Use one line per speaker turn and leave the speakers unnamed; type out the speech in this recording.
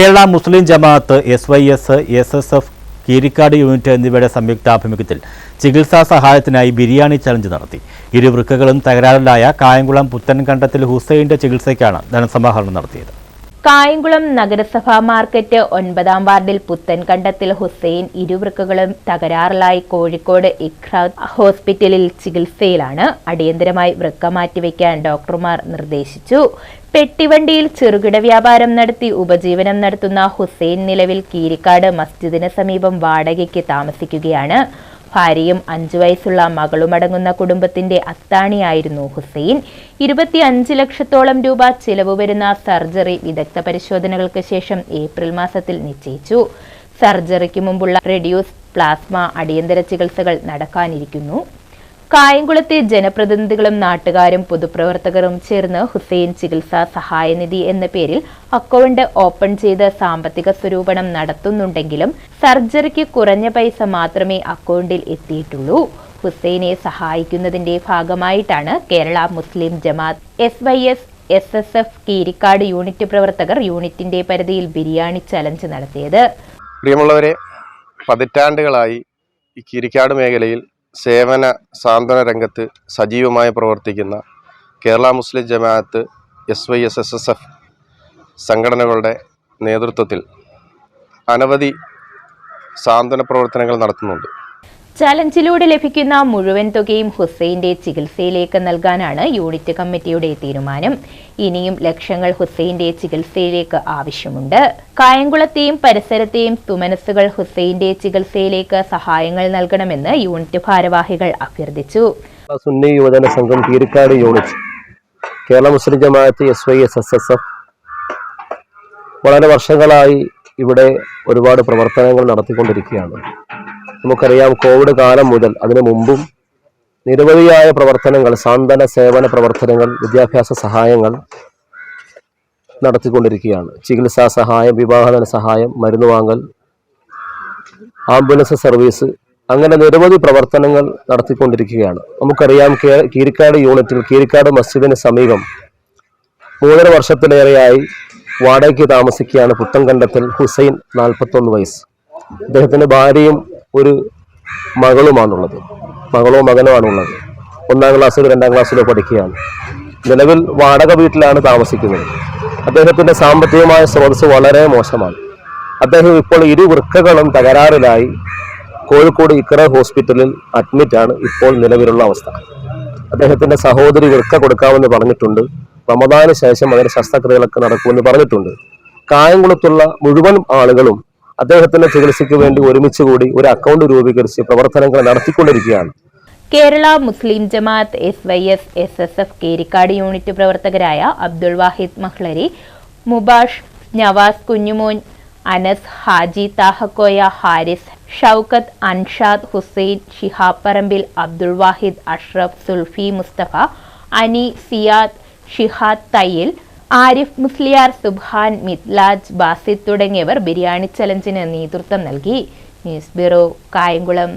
കേരള മുസ്ലിം ജമാഅത്ത് SYS, SSF, Keerikkad unit എന്നിവയുടെ സംയുക്താഭിമുഖ്യത്തിൽ ചികിത്സാ സഹായത്തിനായി ബിരിയാണി ചലഞ്ച് നടത്തി. ഇരുവൃക്കകളും തകരാറിലായ കായംകുളം പുത്തൻകണ്ടത്തിൽ ഹുസൈന്റെ ചികിത്സയ്ക്കാണ് ധനസമാഹരണം നടത്തിയത്.
കായംകുളം നഗരസഭാ മാർക്കറ്റ് 9-ാം വാർഡിൽ പുത്തൻകണ്ടത്തിൽ ഹുസൈൻ ഇരുവൃക്കകളും തകരാറിലായി കോഴിക്കോട് ഇഖ്റ ഹോസ്പിറ്റലിൽ ചികിത്സയിലാണ്. അടിയന്തരമായി വൃക്ക മാറ്റിവെക്കാൻ ഡോക്ടർമാർ നിർദ്ദേശിച്ചു. പെട്ടിവണ്ടിയിൽ ചെറുകിട വ്യാപാരം നടത്തി ഉപജീവനം നടത്തുന്ന ഹുസൈൻ നിലവിൽ കീരിക്കാട് മസ്ജിദിന് സമീപം വാടകയ്ക്ക് താമസിക്കുകയാണ്. ഭാര്യയും 5 വയസ്സുള്ള മകളുമടങ്ങുന്ന കുടുംബത്തിന്റെ അത്താണിയായിരുന്നു ഹുസൈൻ. 25 ലക്ഷത്തോളം രൂപ ചിലവ് വരുന്ന സർജറി വിദഗ്ധ പരിശോധനകൾക്ക് ശേഷം ഏപ്രിൽ മാസത്തിൽ നിശ്ചയിച്ചു. സർജറിക്ക് മുമ്പുള്ള റെഡ്യൂസ് പ്ലാസ്മ അടിയന്തര ചികിത്സകൾ നടക്കാനിരിക്കുന്നു. കായംകുളത്തെ ജനപ്രതിനിധികളും നാട്ടുകാരും പൊതുപ്രവർത്തകരും ചേർന്ന് ഹുസൈൻ ചികിത്സാ സഹായനിധി എന്ന പേരിൽ അക്കൗണ്ട് ഓപ്പൺ ചെയ്ത് സാമ്പത്തിക സ്വരൂപണം നടത്തുന്നുണ്ടെങ്കിലും സർജറിക്ക് കുറഞ്ഞ പൈസ മാത്രമേ അക്കൗണ്ടിൽ എത്തിയിട്ടുള്ളൂ. ഹുസൈനെ സഹായിക്കുന്നതിന്റെ ഭാഗമായിട്ടാണ് കേരള മുസ്ലിം ജമാഅത്ത് SYS, SSF കീരിക്കാട് യൂണിറ്റ് പ്രവർത്തകർ യൂണിറ്റിന്റെ പരിധിയിൽ ബിരിയാണി ചലഞ്ച് നടത്തിയത്.
പ്രിയമുള്ളവരെ, പതിറ്റാണ്ടുകളായി ഈ കീരിക്കാട് മേഖലയിൽ സേവന സാന്ത്വന രംഗത്ത് സജീവമായി പ്രവർത്തിക്കുന്ന കേരള മുസ്ലിം ജമാഅത്ത് SYS, SSF സംഘടനകളുടെ നേതൃത്വത്തിൽ അനവധി സാന്ത്വന പ്രവർത്തനങ്ങൾ നടത്തുന്നുണ്ട്.
ചലഞ്ചിലൂടെ ലഭിക്കുന്ന മുഴുവൻ തുകയും ഹുസൈന്റെ ചികിത്സയിലേക്ക് നൽകാനാണ് യൂണിറ്റ് കമ്മിറ്റിയുടെ തീരുമാനം. ഇനിയും ലക്ഷങ്ങൾ ഹുസൈന്റെ ചികിത്സയിലേക്ക് ആവശ്യമുണ്ട്. കായംകുളത്തെയും പരിസരത്തെയും സുമനസ്സുകൾ ഹുസൈന്റെ ചികിത്സയിലേക്ക് സഹായങ്ങൾ നൽകണമെന്ന് യൂണിറ്റ് ഭാരവാഹികൾ അഭ്യർത്ഥിച്ചു.
സുന്നി യുവജന സംഘം കീരിക്കാട് യൂണിറ്റ്, കേരള മുസ്ലിം ജമാഅത്ത് SYS, SSF വളരെ വർഷങ്ങളായി ഇവിടെ ഒരുപാട് പ്രവർത്തനങ്ങൾ നടത്തിക്കൊണ്ടിരിക്കുകയാണ്. നമുക്കറിയാം, കോവിഡ് കാലം മുതൽ അതിനു മുമ്പും നിരവധിയായ പ്രവർത്തനങ്ങൾ, സാന്ത്വന സേവന പ്രവർത്തനങ്ങൾ, വിദ്യാഭ്യാസ സഹായങ്ങൾ നടത്തിക്കൊണ്ടിരിക്കുകയാണ്. ചികിത്സാ സഹായം, വിവാഹധന സഹായം, മരുന്ന് വാങ്ങൽ, ആംബുലൻസ് സർവീസ്, അങ്ങനെ നിരവധി പ്രവർത്തനങ്ങൾ നടത്തിക്കൊണ്ടിരിക്കുകയാണ്. നമുക്കറിയാം, കീരിക്കാട് യൂണിറ്റിൽ കീരിക്കാട് മസ്ജിദിന് സമീപം 3.5 വർഷത്തിലേറെയായി വാടകയ്ക്ക് താമസിക്കുകയാണ് പുത്തൻകണ്ടത്തിൽ ഹുസൈൻ, 41 വയസ്സ്. അദ്ദേഹത്തിന് ഭാര്യയും ഒരു മകളുമാണുള്ളത്. മകളോ മകനോ ആണുള്ളത്. 1-ാം ക്ലാസ്സിലോ 2-ാം ക്ലാസ്സിലോ പഠിക്കുകയാണ്. നിലവിൽ വാടക വീട്ടിലാണ് താമസിക്കുന്നത്. അദ്ദേഹത്തിന്റെ സാമ്പത്തികമായ സ്രോതസ് വളരെ മോശമാണ്. അദ്ദേഹം ഇപ്പോൾ ഇരുവൃക്കകളും തകരാറിലായി കോഴിക്കോട് ഇഖ്റ ഹോസ്പിറ്റലിൽ അഡ്മിറ്റാണ് ഇപ്പോൾ നിലവിലുള്ള അവസ്ഥ. അദ്ദേഹത്തിന്റെ സഹോദരി വൃക്ക കൊടുക്കാമെന്ന് പറഞ്ഞിട്ടുണ്ട്. റമദാന് ശേഷം അതിന്റെ ശസ്ത്രക്രിയകളൊക്കെ നടക്കുമെന്ന് പറഞ്ഞിട്ടുണ്ട്. കായംകുളത്തുള്ള മുഴുവൻ ആളുകളും അദ്ദേഹത്തിന്റെ ചികിത്സയ്ക്ക് വേണ്ടി ഒരുമിച്ച് കൂടി ഒരു അക്കൗണ്ട് രൂപീകരിച്ച് പ്രവർത്തനങ്ങൾ നടത്തിക്കൊണ്ടിരിക്കുകയാണ്.
കേരള മുസ്ലിം ജമാഅത്ത് SYS, SSF കീരിക്കാട് യൂണിറ്റ് പ്രവർത്തകരായ അബ്ദുൾ വാഹിദ് മഹ്ലരി, മുബാഷ്, നവാസ് കുഞ്ഞുമോൻ, അനസ്, ഹാജി താഹക്കോയ, ഹാരിസ്, ഷൗക്കത്ത്, അൻഷാദ്, ഹുസൈൻ, ഷിഹാബ് പറമ്പിൽ, അബ്ദുൾ വാഹിദ്, അഷ്റഫ്, സുൽഫി മുസ്തഫ, അനി, സിയാദ്, ഷിഹാദ് തയ്യിൽ, ആരിഫ് മുസ്ലിയാർ, സുബ്ഹാൻ, മിത്ലാജ്, ബാസിദ് തുടങ്ങിയവർ ബിരിയാണി ചലഞ്ചിന് നേതൃത്വം നൽകി. News bureau, Kayamkulam.